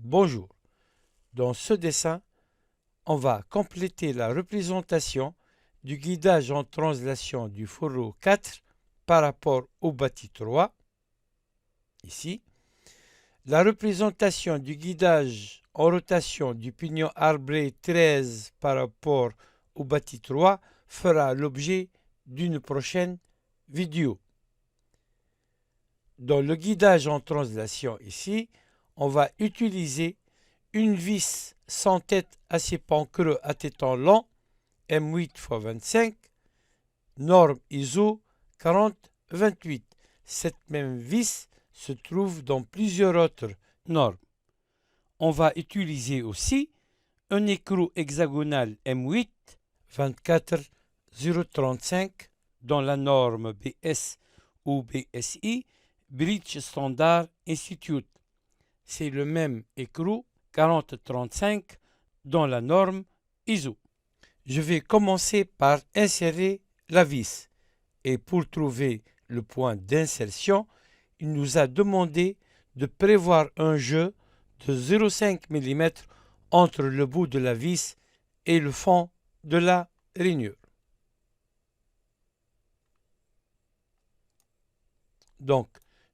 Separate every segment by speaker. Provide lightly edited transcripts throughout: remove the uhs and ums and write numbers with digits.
Speaker 1: Bonjour. Dans ce dessin, on va compléter la représentation du guidage en translation du fourreau 4 par rapport au bâti 3, ici. La représentation du guidage en rotation du pignon arbré 13 par rapport au bâti 3 fera l'objet d'une prochaine vidéo. Dans le guidage en translation ici, on va utiliser une vis sans tête à ses pans creux à téton long, M8 x 25, norme ISO 4028. Cette même vis se trouve dans plusieurs autres normes. On va utiliser aussi un écrou hexagonal M8 24035 dans la norme BS ou BSI, British Standard Institute. C'est le même écrou 4035 dans la norme ISO. Je vais commencer par insérer la vis. Et pour trouver le point d'insertion, il nous a demandé de prévoir un jeu de 0,5 mm entre le bout de la vis et le fond de la rainure. Donc,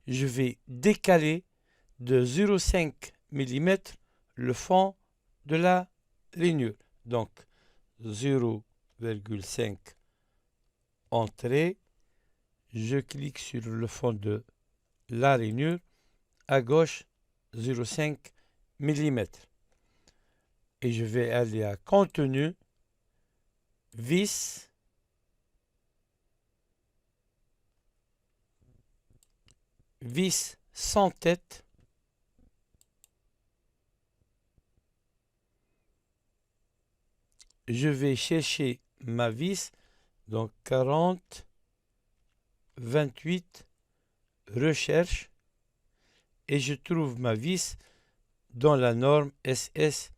Speaker 1: je vais décaler de 0,5 mm le fond de la rainure. Donc, 0,5 entrée. Je clique sur le fond de la rainure. À gauche, 0,5 mm. Et je vais aller à contenu, vis, vis sans tête, je vais chercher ma vis, donc 40, 28, recherche, et je trouve ma vis dans la norme SS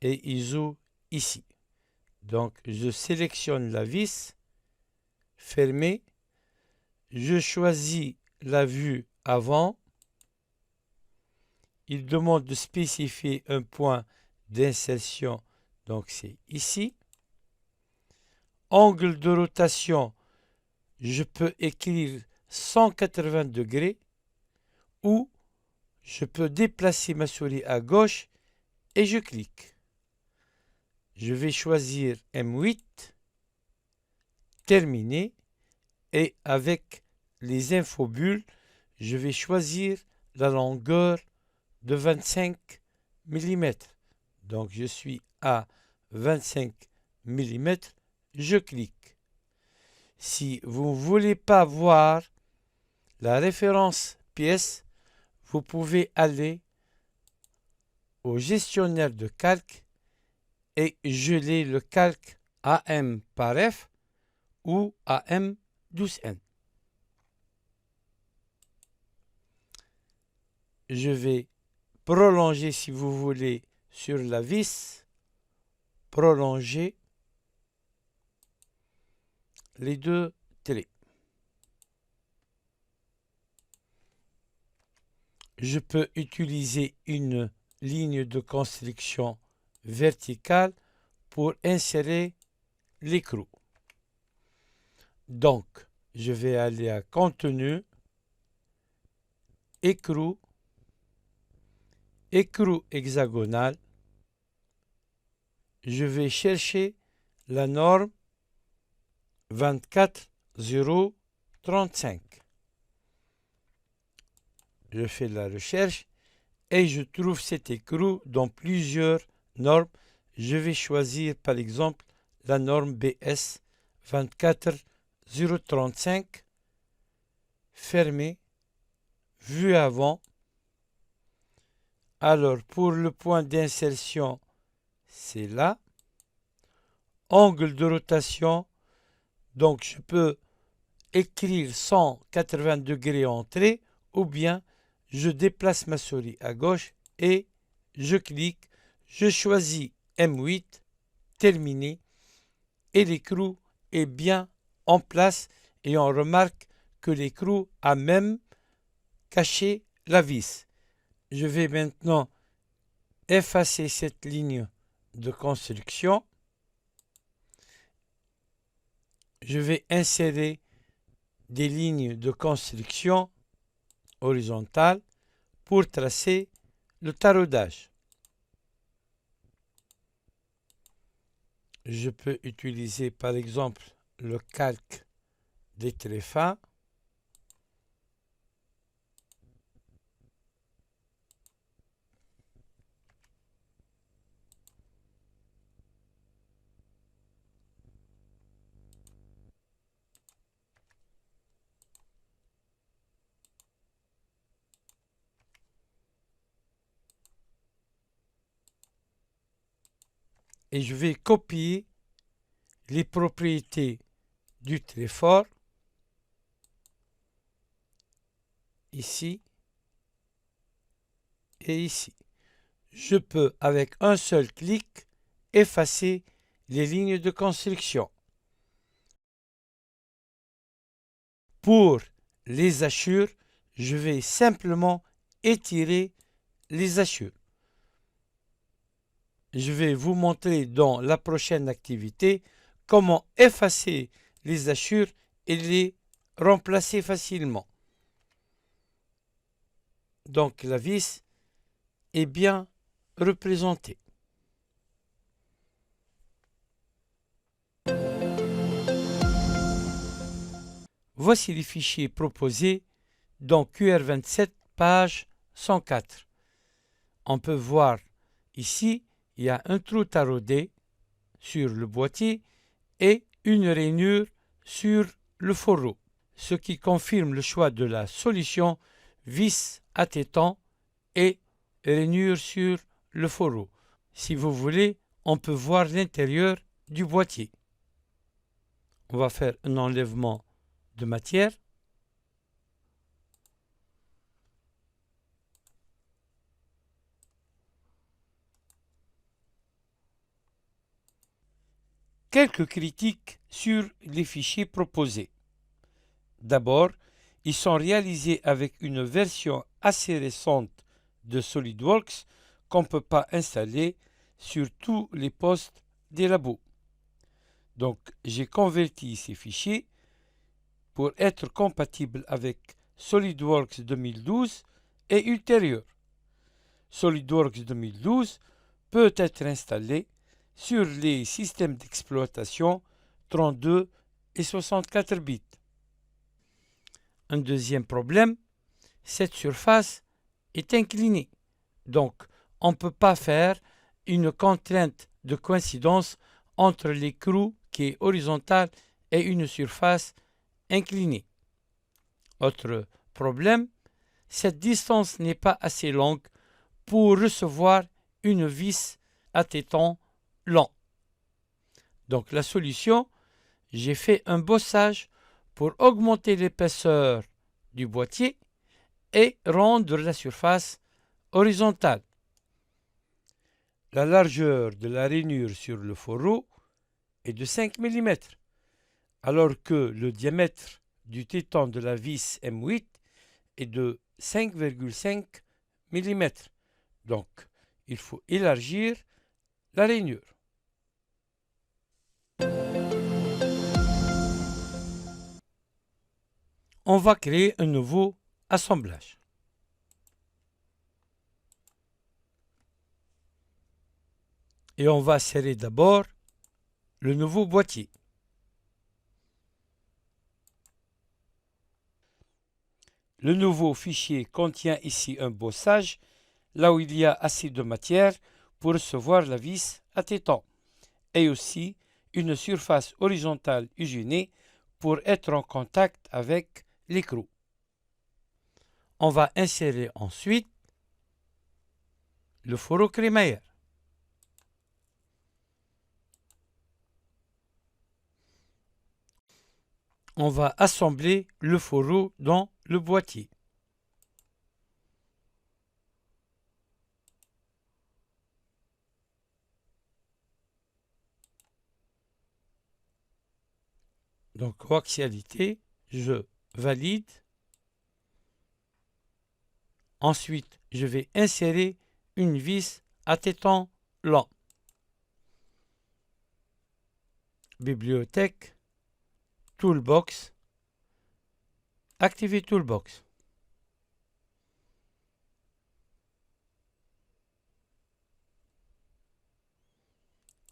Speaker 1: et ISO ici. Donc je sélectionne la vis, fermée, je choisis la vue avant, il demande de spécifier un point d'insertion, donc c'est ici. Angle de rotation, je peux écrire 180 degrés ou je peux déplacer ma souris à gauche et je clique. Je vais choisir M8, terminer, et avec les infobulles, je vais choisir la longueur de 25 mm. Donc je suis à 25 mm, je clique. Si vous ne voulez pas voir la référence pièce, vous pouvez aller au gestionnaire de calque et geler le calque AM par F ou AM12N. Je vais prolonger si vous voulez sur la vis, prolonger les deux traits. Je peux utiliser une ligne de construction verticale pour insérer l'écrou. Donc, je vais aller à contenu, écrou, écrou hexagonal. Je vais chercher la norme 24035. Je fais la recherche et je trouve cet écrou dans plusieurs normes. Je vais choisir par exemple la norme BS 24035, fermé, vue avant. Alors pour le point d'insertion, c'est là. Angle de rotation, donc je peux écrire 180 degrés entrée ou bien je déplace ma souris à gauche et je clique, je choisis M8, terminé, et l'écrou est bien en place et on remarque que l'écrou a même caché la vis. Je vais maintenant effacer cette ligne de construction. Je vais insérer des lignes de construction horizontales pour tracer le taraudage. Je peux utiliser par exemple le calque des traits fins. Et je vais copier les propriétés du trait fort ici et ici. Je peux avec un seul clic effacer les lignes de construction. Pour les hachures, je vais simplement étirer les hachures. Je vais vous montrer dans la prochaine activité comment effacer les hachures et les remplacer facilement. Donc la vis est bien représentée. Voici les fichiers proposés dans QR27 page 104. On peut voir ici, il y a un trou taraudé sur le boîtier et une rainure sur le fourreau, ce qui confirme le choix de la solution vis attétant et rainure sur le fourreau. Si vous voulez, on peut voir l'intérieur du boîtier. On va faire un enlèvement de matière. Quelques critiques sur les fichiers proposés. D'abord, ils sont réalisés avec une version assez récente de SolidWorks qu'on ne peut pas installer sur tous les postes des labos. Donc, j'ai converti ces fichiers pour être compatibles avec SolidWorks 2012 et ultérieur. SolidWorks 2012 peut être installé sur les systèmes d'exploitation 32 et 64 bits. Un deuxième problème, cette surface est inclinée. Donc, on ne peut pas faire une contrainte de coïncidence entre l'écrou qui est horizontal et une surface inclinée. Autre problème, cette distance n'est pas assez longue pour recevoir une vis à téton long. Donc la solution, j'ai fait un bossage pour augmenter l'épaisseur du boîtier et rendre la surface horizontale. La largeur de la rainure sur le fourreau est de 5 mm, alors que le diamètre du téton de la vis M8 est de 5,5 mm. Donc, il faut élargir la rainure. On va créer un nouveau assemblage. Et on va serrer d'abord le nouveau boîtier. Le nouveau fichier contient ici un bossage, là où il y a assez de matière pour recevoir la vis à téton, et aussi une surface horizontale usinée pour être en contact avec l'écrou. On va insérer ensuite le fourreau crémaillère. On va assembler le fourreau dans le boîtier. Donc, coaxialité, je valide. Ensuite, je vais insérer une vis à téton lent. Bibliothèque, Toolbox, activer Toolbox.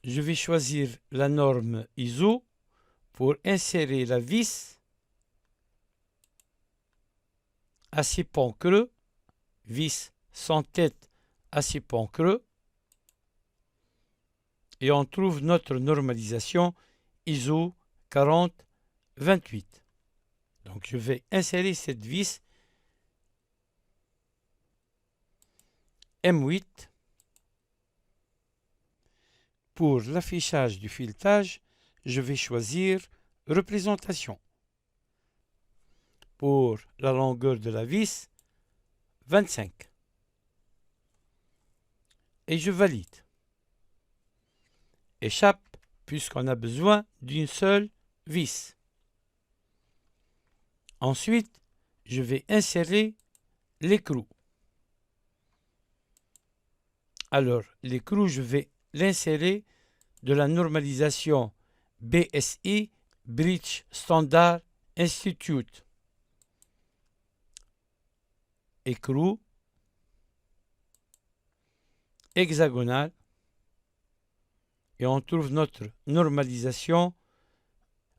Speaker 1: Je vais choisir la norme ISO pour insérer la vis à 6 pans creux, vis sans tête à 6 pans creux, et on trouve notre normalisation ISO 4028. Donc je vais insérer cette vis M8. Pour l'affichage du filetage, je vais choisir représentation. Pour la longueur de la vis, 25. Et je valide. Échappe, puisqu'on a besoin d'une seule vis. Ensuite, je vais insérer l'écrou. Alors, l'écrou, je vais l'insérer de la normalisation BSI, British Standard Institute. Écrou, hexagonal, et on trouve notre normalisation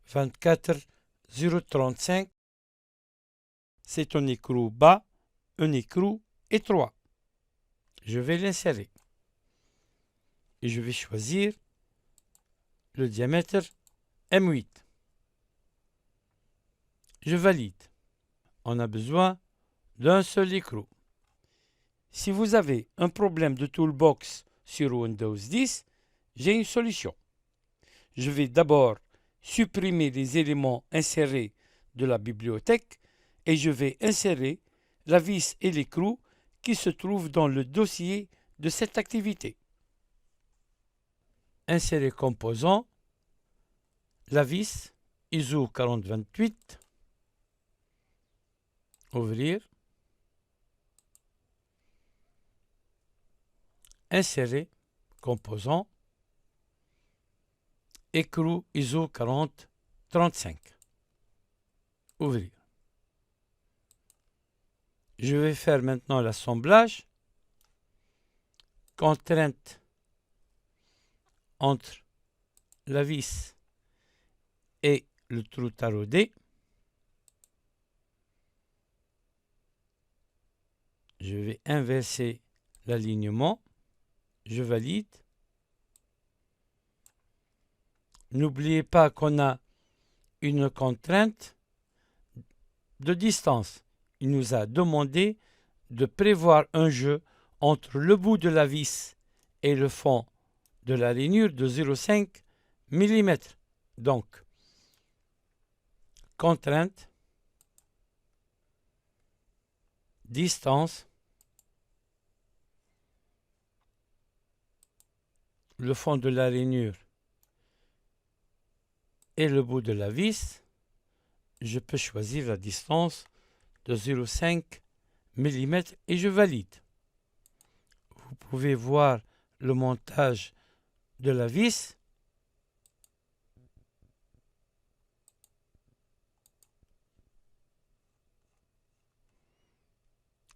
Speaker 1: 24035. C'est un écrou bas, un écrou étroit. Je vais l'insérer. Et je vais choisir le diamètre M8. Je valide. On a besoin d'un seul écrou. Si vous avez un problème de Toolbox sur Windows 10, j'ai une solution. Je vais d'abord supprimer les éléments insérés de la bibliothèque et je vais insérer la vis et l'écrou qui se trouvent dans le dossier de cette activité. Insérer composant, la vis ISO 4028, ouvrir, insérer composant, écrou ISO 4035, ouvrir. Je vais faire maintenant l'assemblage. Contrainte entre la vis et le trou taraudé. Je vais inverser l'alignement. Je valide. N'oubliez pas qu'on a une contrainte de distance. Il nous a demandé de prévoir un jeu entre le bout de la vis et le fond de la rainure de 0,5 mm. Donc, contrainte, distance, le fond de la rainure et le bout de la vis, je peux choisir la distance de 0,5 mm et je valide. Vous pouvez voir le montage de la vis.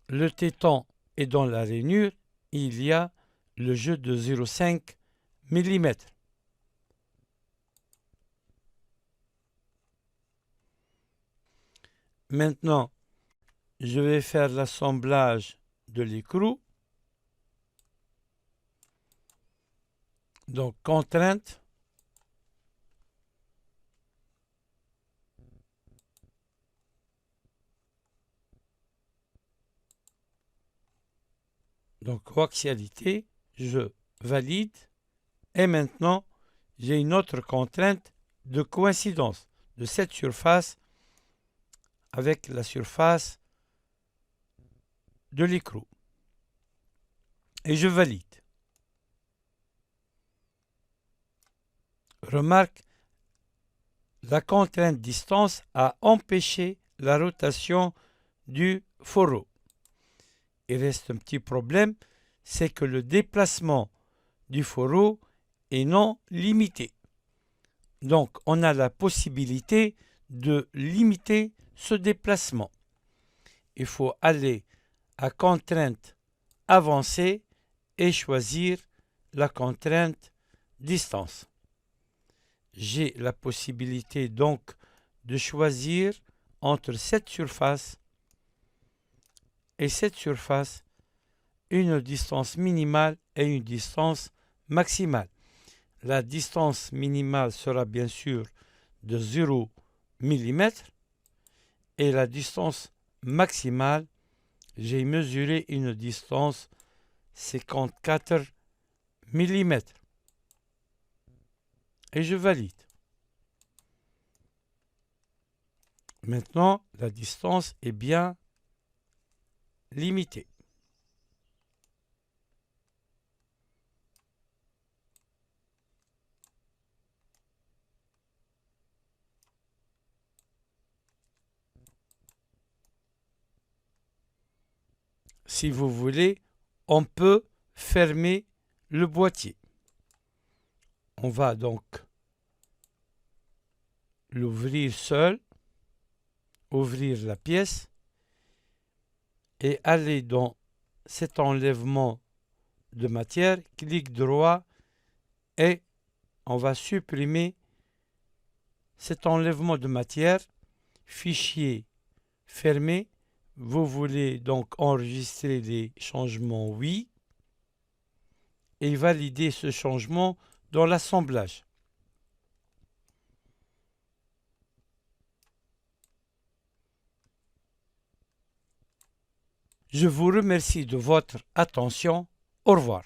Speaker 1: Le téton est dans la rainure, il y a le jeu de 0,5 mm. Maintenant, je vais faire l'assemblage de l'écrou. Donc, contrainte. Donc, coaxialité, je valide. Et maintenant, j'ai une autre contrainte de coïncidence de cette surface avec la surface de l'écrou. Et je valide. Remarque, la contrainte distance a empêché la rotation du fourreau. Il reste un petit problème, c'est que le déplacement du fourreau est non limité. Donc, on a la possibilité de limiter ce déplacement. Il faut aller à contrainte avancée et choisir la contrainte distance. J'ai la possibilité donc de choisir entre cette surface et cette surface une distance minimale et une distance maximale. La distance minimale sera bien sûr de 0 mm et la distance maximale, j'ai mesuré une distance 54 mm. Et je valide. Maintenant, la distance est bien limitée. Si vous voulez, on peut fermer le boîtier. On va donc l'ouvrir seul, ouvrir la pièce et aller dans cet enlèvement de matière, clic droit et on va supprimer cet enlèvement de matière, fichier fermé. Vous voulez donc enregistrer les changements oui et valider ce changement dans l'assemblage. Je vous remercie de votre attention. Au revoir.